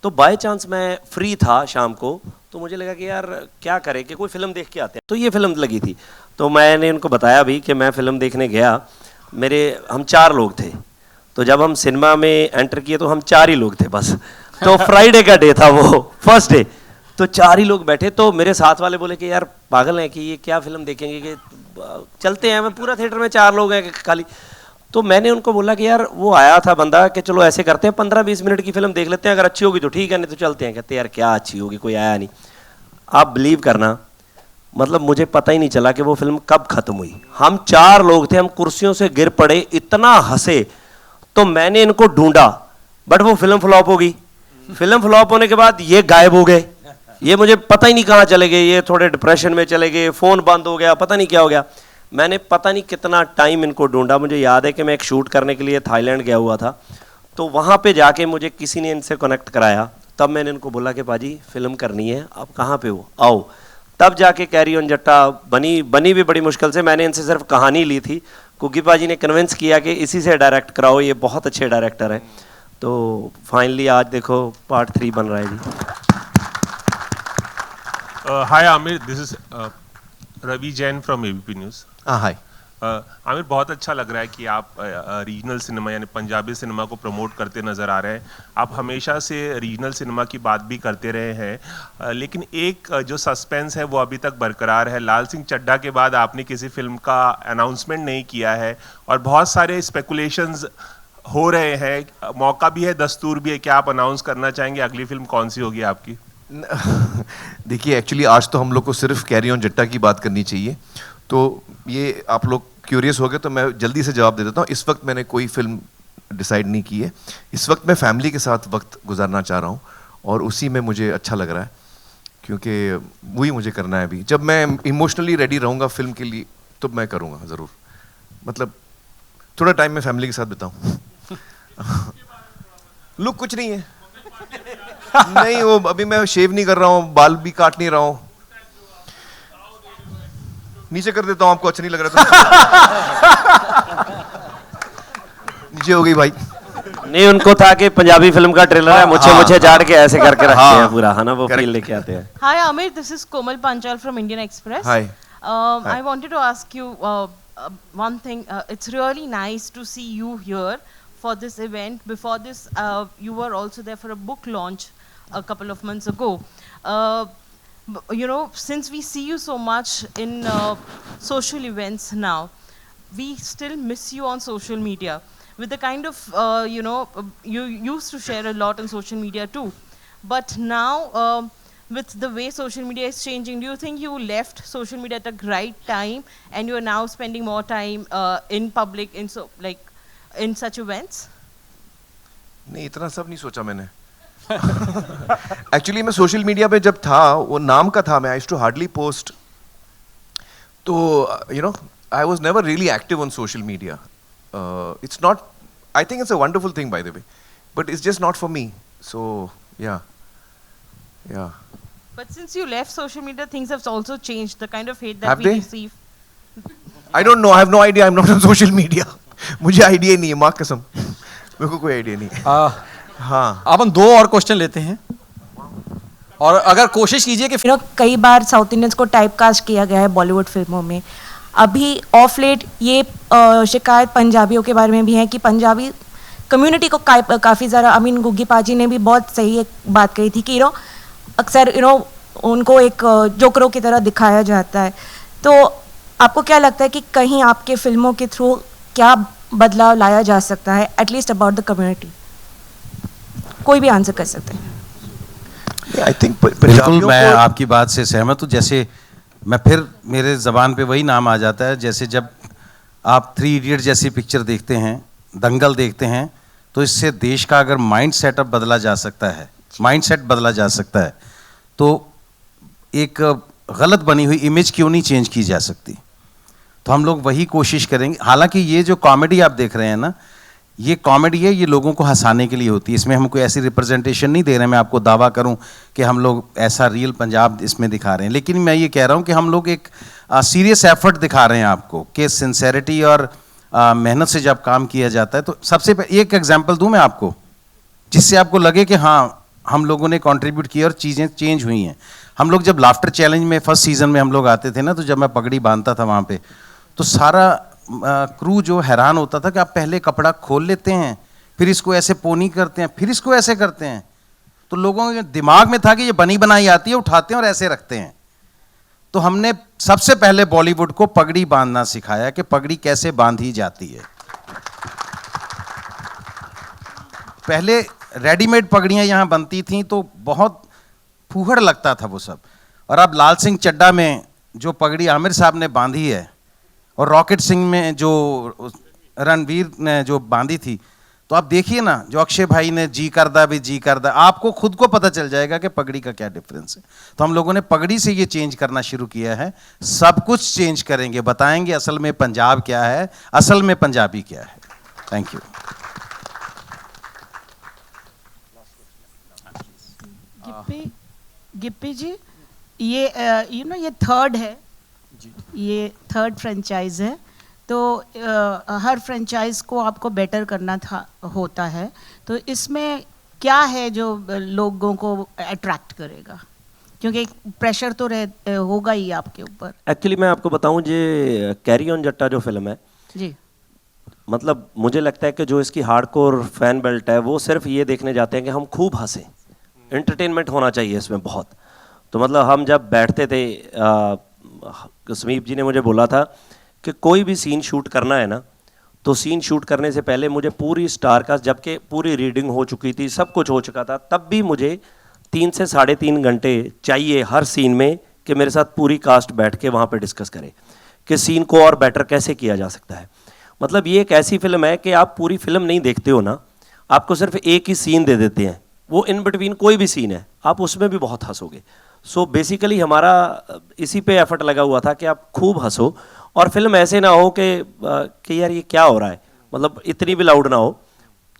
तो बाय चांस मैं फ्री था शाम को, तो मुझे लगा कि यार क्या करें कि कोई फ़िल्म देख के आते हैं। तो ये फ़िल्म लगी थी, तो मैंने उनको बताया भी कि मैं फ़िल्म देखने गया, हम 4 लोग थे। तो जब हम सिनेमा में एंटर किए तो हम 4 ही लोग थे बस। तो फ्राइडे का डे था वो, फर्स्ट डे, तो 4 ही लोग बैठे। तो मेरे साथ वाले बोले कि यार पागल हैं कि ये क्या फ़िल्म देखेंगे, कि चलते हैं। मैं पूरा थिएटर में 4 लोग हैं खाली। तो मैंने उनको बोला कि यार वो आया था बंदा कि चलो ऐसे करते हैं 15-20 मिनट की फ़िल्म देख लेते हैं, अगर अच्छी होगी तो ठीक है, नहीं तो चलते हैं। कहते यार क्या अच्छी होगी, कोई आया नहीं। आप बिलीव करना, मतलब मुझे पता ही नहीं चला कि वो फिल्म कब ख़त्म हुई। हम 4 लोग थे, हम कुर्सियों से गिर पड़े, इतना हंसे। तो मैंने इनको ढूंढा, बट वो फिल्म फ्लॉप हो गई। फिल्म फ्लॉप होने के बाद ये गायब हो गए, ये मुझे पता ही नहीं कहाँ चले गए, ये थोड़े डिप्रेशन में चले गए, फ़ोन बंद हो गया, पता नहीं क्या हो गया। मैंने पता नहीं कितना टाइम इनको ढूंढा। मुझे याद है कि मैं एक शूट करने के लिए थाईलैंड गया हुआ था, तो वहाँ पे जाके मुझे किसी ने इनसे कनेक्ट कराया। तब मैंने इनको बोला कि पाजी फिल्म करनी है, आप कहाँ पे हो, आओ। तब जाके कैरी ऑन जट्टा बनी भी बड़ी मुश्किल से। मैंने इनसे सिर्फ कहानी ली थी, कुकी पाजी ने कन्विंस किया कि इसी से डायरेक्ट कराओ, ये बहुत अच्छे डायरेक्टर हैं। तो फाइनली आज देखो पार्ट 3 बन रहा है जी। Hi Amir, this is Ravi Jain from ABP News. हाय आमिर, बहुत अच्छा लग रहा है कि आप रीजनल सिनेमा यानी पंजाबी सिनेमा को प्रमोट करते नज़र आ रहे हैं। आप हमेशा से रीजनल सिनेमा की बात भी करते रहे हैं, लेकिन एक जो सस्पेंस है वो अभी तक बरकरार है। लाल सिंह चड्ढा के बाद आपने किसी फिल्म का अनाउंसमेंट नहीं किया है और बहुत सारे स्पेकुलेशंस हो रहे हैं, मौका भी है, दस्तूर भी है, क्या आप अनाउंस करना चाहेंगे अगली फिल्म कौन सी होगी आपकी? देखिए एक्चुअली आज तो हम लोग को सिर्फ कैरी ऑन जट्टा की बात करनी चाहिए, तो ये आप लोग क्यूरियस हो गए तो मैं जल्दी से जवाब दे देता हूँ। इस वक्त मैंने कोई फिल्म डिसाइड नहीं की है, इस वक्त मैं फैमिली के साथ वक्त गुजारना चाह रहा हूँ और उसी में मुझे अच्छा लग रहा है, क्योंकि वही मुझे करना है अभी। जब मैं इमोशनली रेडी रहूँगा फिल्म के लिए तो मैं करूँगा ज़रूर, मतलब थोड़ा टाइम मैं फैमिली के साथ बिताऊँ। लुक कुछ नहीं है नहीं, वो अभी मैं शेव नहीं कर रहा हूँ, बाल भी काट नहीं रहा हूँ। नीचे कर देता हूँ, आपको अच्छा नहीं लग रहा तो नीचे हो गई भाई। नहीं, उनको था कि पंजाबी फिल्म का ट्रेलर है, मुझे झाड़ के ऐसे करके रखते हैं पूरा, है ना, वो फील लेके आते हैं। Hi Amir, this is Komal Panchal from Indian Express. Hi. I wanted to ask you one thing. It's really nice to see you here for this event. Before this, you were also there for a book launch a couple of months ago. You know, since we see you so much in social events now, we still miss you on social media. With the kind of, you know, you used to share a lot on social media too. But now, with the way social media is changing, do you think you left social media at the right time and you are now spending more time in public, in such events? नहीं, इतना सब नहीं सोचा मैंने। Actually मैं social media पे जब था, वो नाम का था, मैं I used to hardly post, तो you know I was never really active on social media. It's not, I think it's a wonderful thing by the way, but it's just not for me, so yeah. But since you left social media, things have also changed. The kind of hate that Have we they? receive. I don't know, I have no idea, I'm not on social media. मुझे idea नहीं है, माँ कसम, मेरे को कोई idea नहीं है। हाँ, अब हम 2 और क्वेश्चन लेते हैं और अगर कोशिश कीजिए कि कई बार साउथ इंडियंस को टाइप कास्ट किया गया है बॉलीवुड फिल्मों में। अभी ऑफ लेट ये शिकायत पंजाबियों के बारे में भी है कि पंजाबी कम्युनिटी को काफ़ी ज़्यादा, आई मीन गुग्गी पाजी ने भी बहुत सही एक बात कही थी कि अक्सर उनको एक जोकरों की तरह दिखाया जाता है। तो आपको क्या लगता है कि कहीं आपके फिल्मों के थ्रू क्या बदलाव लाया जा सकता है, एटलीस्ट अबाउट द कम्युनिटी? कोई भी आंसर कर सकते हैं। आई थिंक बिल्कुल मैं आपकी बात से सहमत हूँ। जैसे मैं फिर मेरे ज़बान पे वही नाम आ जाता है, जैसे जब आप 3 इडियट जैसी पिक्चर देखते हैं, दंगल देखते हैं, तो इससे देश का अगर माइंड सेटअप बदला जा सकता है, माइंड सेट बदला जा सकता है, तो एक गलत बनी हुई इमेज क्यों नहीं चेंज की जा सकती? तो हम लोग वही कोशिश करेंगे। हालांकि ये जो कॉमेडी आप देख रहे हैं ना, ये कॉमेडी है, ये लोगों को हंसाने के लिए होती है, इसमें हम कोई ऐसी रिप्रेजेंटेशन नहीं दे रहे हैं। मैं आपको दावा करूं कि हम लोग ऐसा रियल पंजाब इसमें दिखा रहे हैं, लेकिन मैं ये कह रहा हूं कि हम लोग एक सीरियस एफर्ट दिखा रहे हैं आपको, कि सिंसेरिटी और मेहनत से जब काम किया जाता है। तो सबसे एक एग्जाम्पल दूं मैं आपको, जिससे आपको लगे कि हाँ हम लोगों ने कंट्रीब्यूट किया और चीज़ें चेंज हुई हैं। हम लोग जब लाफ्टर चैलेंज में फर्स्ट सीजन में हम लोग आते थे ना, तो जब मैं पगड़ी बांधता था वहाँ पे, तो सारा क्रू जो हैरान होता था कि आप पहले कपड़ा खोल लेते हैं, फिर इसको ऐसे पोनी करते हैं, फिर इसको ऐसे करते हैं। तो लोगों के दिमाग में था कि ये बनी बनाई आती है, उठाते हैं और ऐसे रखते हैं। तो हमने सबसे पहले बॉलीवुड को पगड़ी बांधना सिखाया कि पगड़ी कैसे बांधी जाती है। पहले रेडीमेड पगड़ियाँ यहाँ बनती थीं तो बहुत फूहड़ लगता था वो सब, और अब लाल सिंह चड्ढा में जो पगड़ी आमिर साहब ने बांधी है और रॉकेट सिंह में जो रणवीर ने जो बांधी थी, तो आप देखिए ना, जो अक्षय भाई ने जी करदा भी जी करदा, आपको खुद को पता चल जाएगा कि पगड़ी का क्या डिफरेंस है। तो हम लोगों ने पगड़ी से ये चेंज करना शुरू किया है। सब कुछ चेंज करेंगे, बताएंगे असल में पंजाब क्या है, असल में पंजाबी क्या है। Thank you. गिप्पी जी, ये ये थर्ड है, ये थर्ड फ्रेंचाइज है, तो हर फ्रेंचाइज को आपको बेटर करना होता है, तो इसमें क्या है जो लोगों को अट्रैक्ट करेगा? क्योंकि प्रेशर तो होगा ही आपके ऊपर। एक्चुअली मैं आपको बताऊं, ये कैरी ऑन जट्टा जो फिल्म है जी, मतलब मुझे लगता है कि जो इसकी हार्डकोर फैन बेल्ट है वो सिर्फ ये देखने जाते हैं कि हम खूब हंसें, एंटरटेनमेंट होना चाहिए इसमें बहुत। तो मतलब हम जब बैठते थे, समीप जी ने मुझे बोला था कि कोई भी सीन शूट करना है ना, तो सीन शूट करने से पहले मुझे पूरी स्टार कास्ट, जबकि पूरी रीडिंग हो चुकी थी, सब कुछ हो चुका था, तब भी मुझे 3 से 3.5 घंटे चाहिए हर सीन में कि मेरे साथ पूरी कास्ट बैठ के वहाँ पे डिस्कस करे कि सीन को और बेटर कैसे किया जा सकता है। मतलब ये एक ऐसी फिल्म है कि आप पूरी फिल्म नहीं देखते हो ना, आपको सिर्फ एक ही सीन दे देते हैं, वो इन बिटवीन कोई भी सीन है, आप उसमें भी बहुत हंसोगे। सो बेसिकली हमारा इसी पे एफर्ट लगा हुआ था कि आप खूब हंसो और फिल्म ऐसे ना हो कि यार ये क्या हो रहा है, मतलब इतनी भी लाउड ना हो।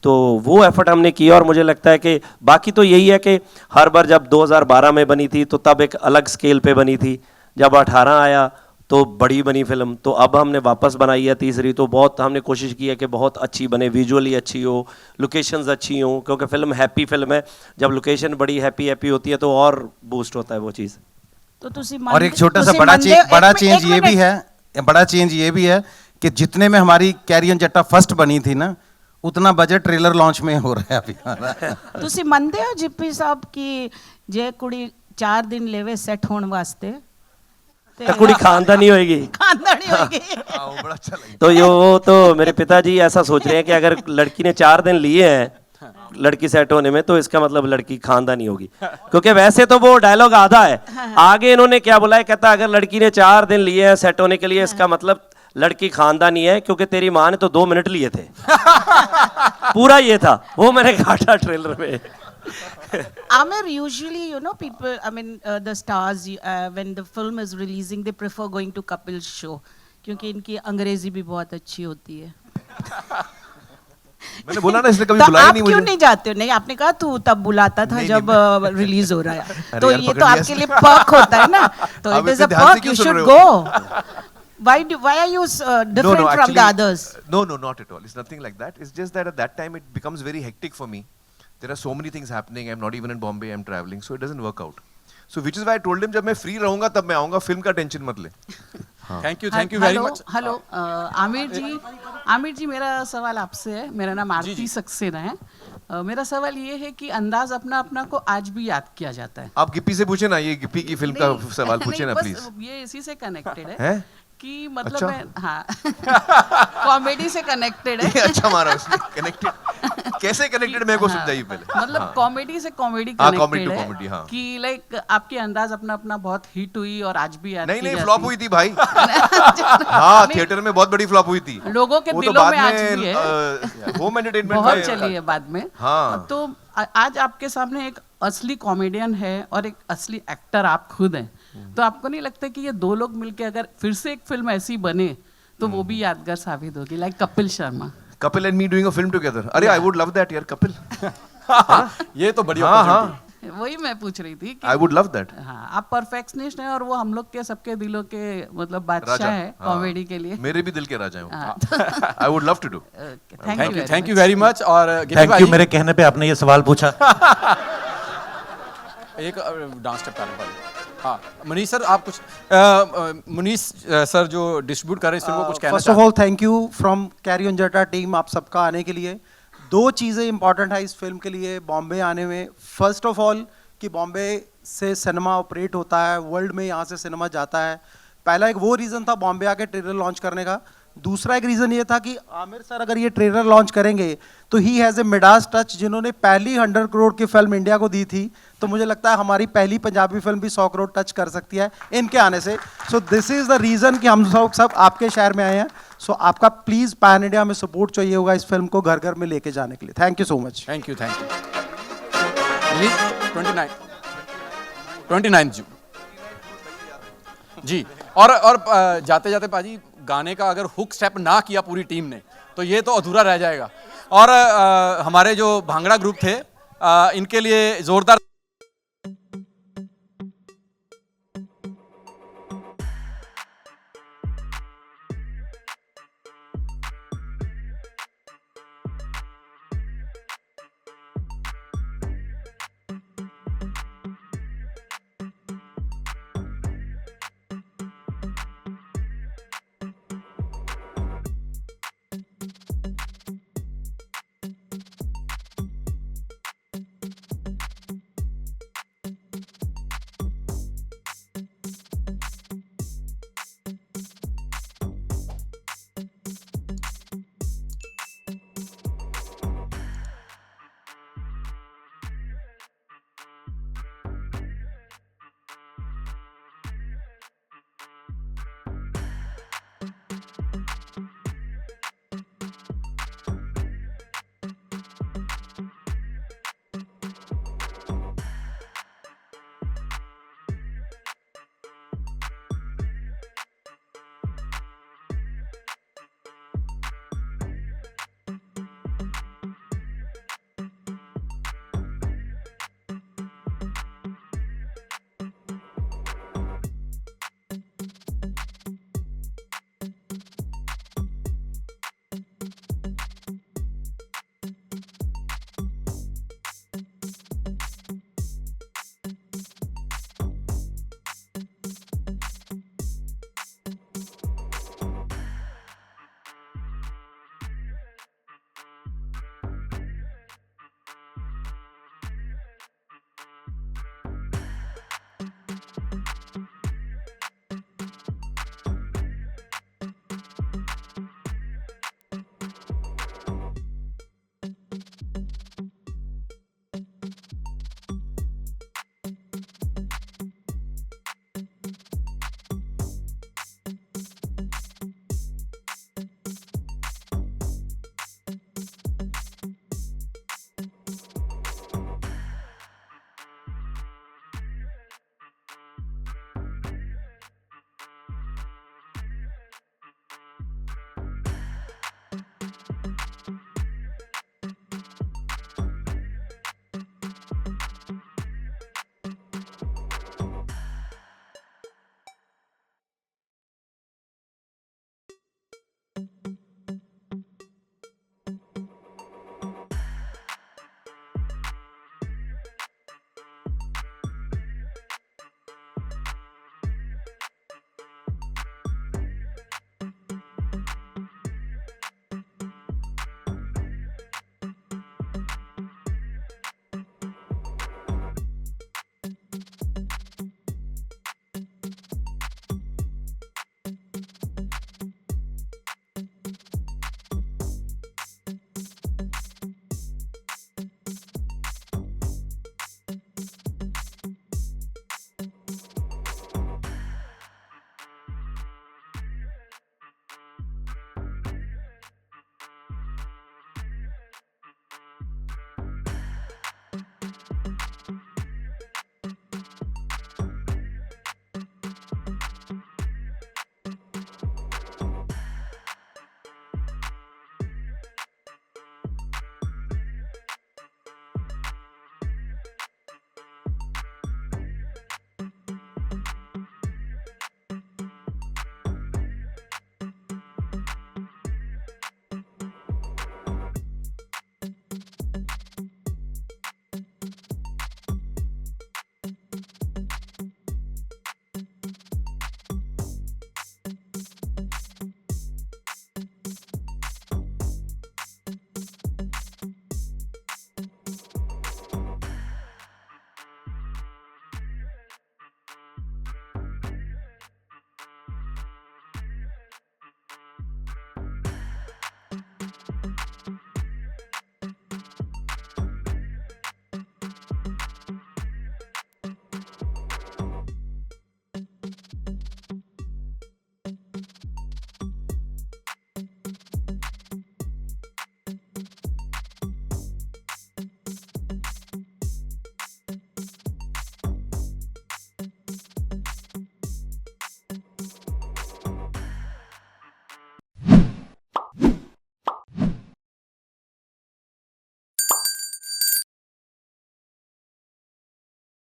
तो वो एफर्ट हमने किया और मुझे लगता है कि बाकी तो यही है कि हर बार जब 2012 में बनी थी तो तब एक अलग स्केल पे बनी थी, जब 18 आया तो बड़ी बनी फिल्म, तो अब हमने वापस बनाई है तीसरी, तो बहुत हमने कोशिश की है कि बहुत अच्छी बने, विजुअली अच्छी हो, लोकेशंस अच्छी हो, क्योंकि फिल्म हैप्पी फिल्म है, जब लोकेशन बड़ी हैप्पी हैप्पी होती है तो और बूस्ट होता है वो चीज़। तो और एक छोटा सा बड़ा चेंज ये भी है, बड़ा चेंज ये भी है कि जितने में हमारी कैरी ऑन जट्टा फर्स्ट बनी थी ना, उतना बजट ट्रेलर लॉन्च में हो रहा है अभी। ਤੁਸੀਂ ਮੰਨਦੇ ਹੋ ਜਿੱਪੀ ਸਾਹਿਬ ਕਿ ਜੇ ਕੁੜੀ 4 ਦਿਨ लेवे सेट होने वास्ते तो कुड़ी खानदानी होएगी, खानदानी होगी। वो बड़ा अच्छा लगा। तो यो तो मेरे पिताजी ऐसा सोच रहे हैं कि अगर लड़की ने 4 दिन लिए हैं लड़की सेट होने में तो इसका मतलब लड़की खानदानी होगी, क्योंकि वैसे तो वो डायलॉग आधा है, आगे इन्होंने क्या बोला है, कहता अगर लड़की ने 4 दिन लिए हैं सेट होने के लिए इसका मतलब लड़की खानदानी है, क्योंकि तेरी माँ ने तो 2 मिनट लिए थे। पूरा ये था, वो मैंने काटा ट्रेलर में। Amir, usually, you know, people, I mean, the stars, when the film is releasing, they prefer going to Kapil's show, क्योंकि इनकी अंग्रेजी भी बहुत अच्छी होती है। मैंने बोला ना, इसने कभी तो बुलाया आप नहीं क्यों मुझे। नहीं जाते हो? नहीं, आपने कहा तू तब बुलाता था नहीं, जब रिलीज हो रहा है, अरे तो यार, ये पकड़ तो लिया आपके इसने। लिए पर्क होता है ना, तो आप इट इज अ इतने ध्यान से पर्क, क्यों you सुन should रहे हो? go. Why are you different from the others? No, not at all. It's nothing like that. It's just that at that time it becomes very hectic for me. There are so many things happening. I'm not even in Bombay. I'm traveling, so it doesn't work out. So which is why I told him जब मैं free रहूँगा तब मैं आऊँगा, film का tension मत ले। Thank you very much. Hello Aamir ji मेरा सवाल आपसे है। मेरा नाम आरती सक्सेना है। मेरा सवाल ये है कि अंदाज अपना अपना को आज भी याद किया जाता है। आप गिप्पी से पूछे ना, ये गिप्पी की फिल्म का सवाल पूछे ना प्लीज। ये इसी से कनेक्टेड है, हैं? कि मतलब अच्छा? मैं हाँ कॉमेडी से कनेक्टेड है। अच्छा मारा उसने, कनेक्टेड कैसे कनेक्टेड मेरे को समझाइए पहले। मतलब कॉमेडी से comedy comedy to connected comedy, है हाँ। कि लाइक आपकी अंदाज अपना अपना बहुत हिट हुई और आज भी याद नहीं की नहीं, जाती फ्लॉप है। हुई थी भाई। हाँ, थिएटर में बहुत बड़ी फ्लॉप हुई थी। लोगों के वो तो दिलों बाद में आज भी है, होम एंटरटेनमेंट बहुत चली है बाद में। हाँ। तो आज आपके सामने एक असली कॉमेडियन है और एक असली एक्टर आप खुद हैं, तो आपको नहीं लगता कि ये दो लोग मिलके अगर फिर से एक फिल्म ऐसी बने तो वो भी यादगार साबित होगी, like Kapil Sharma. Kapil and me doing a film together. अरे आई वुड लव दैट यार, कपिल। ये तो बढ़िया हाँ opportunity। हाँ, वही मैं पूछ रही थी कि आई वुड लव दैट। हाँ, आप परफेक्शनिस्ट हैं और वो हम लोग के सबके दिलों के मतलब बादशाह राजा है कॉमेडी के लिए। मेरे भी दिल के राजा हैं हाँ। वो। I would love to do. Thank you very much. और गिप्पी थैंक यू, भाई, मेरे कहने पे आपने ये सवाल पूछा। एक डांस स्टेप करने वाले। हाँ मनीष सर, आप कुछ मनीष सर जो डिस्ट्रीब्यूट कर रहे हैं इस फिल्म को कुछ कहना first of all thank you from carry on जट्टा टीम, आप सबका आने के लिए। 2 चीज़ें इंपॉर्टेंट है इस फिल्म के लिए बॉम्बे आने में। फर्स्ट ऑफ ऑल कि बॉम्बे से सिनेमा ऑपरेट होता है, वर्ल्ड में यहाँ से सिनेमा जाता है। पहला एक वो रीज़न था बॉम्बे आके ट्रेलर लॉन्च करने का। दूसरा एक रीज़न ये था कि आमिर सर अगर ये ट्रेलर लॉन्च करेंगे तो he has a Midas touch, जिन्होंने पहली 100 करोड़ की फिल्म इंडिया को दी थी, तो मुझे लगता है हमारी पहली पंजाबी फिल्म भी 100 करोड़ टच कर सकती है इनके आने से। So this is the reason कि हम सब आपके शहर में आए हैं। सो आपका प्लीज़ पैन इंडिया में सपोर्ट चाहिए होगा इस फिल्म को घर घर में लेके जाने के लिए। Thank you so much. Thank you. Release 29 जून जी। और जाते जाते पाजी, गाने का अगर हुक स्टेप ना किया पूरी टीम ने तो ये तो अधूरा रह जाएगा। और हमारे जो भांगड़ा ग्रुप थे, इनके लिए जोरदार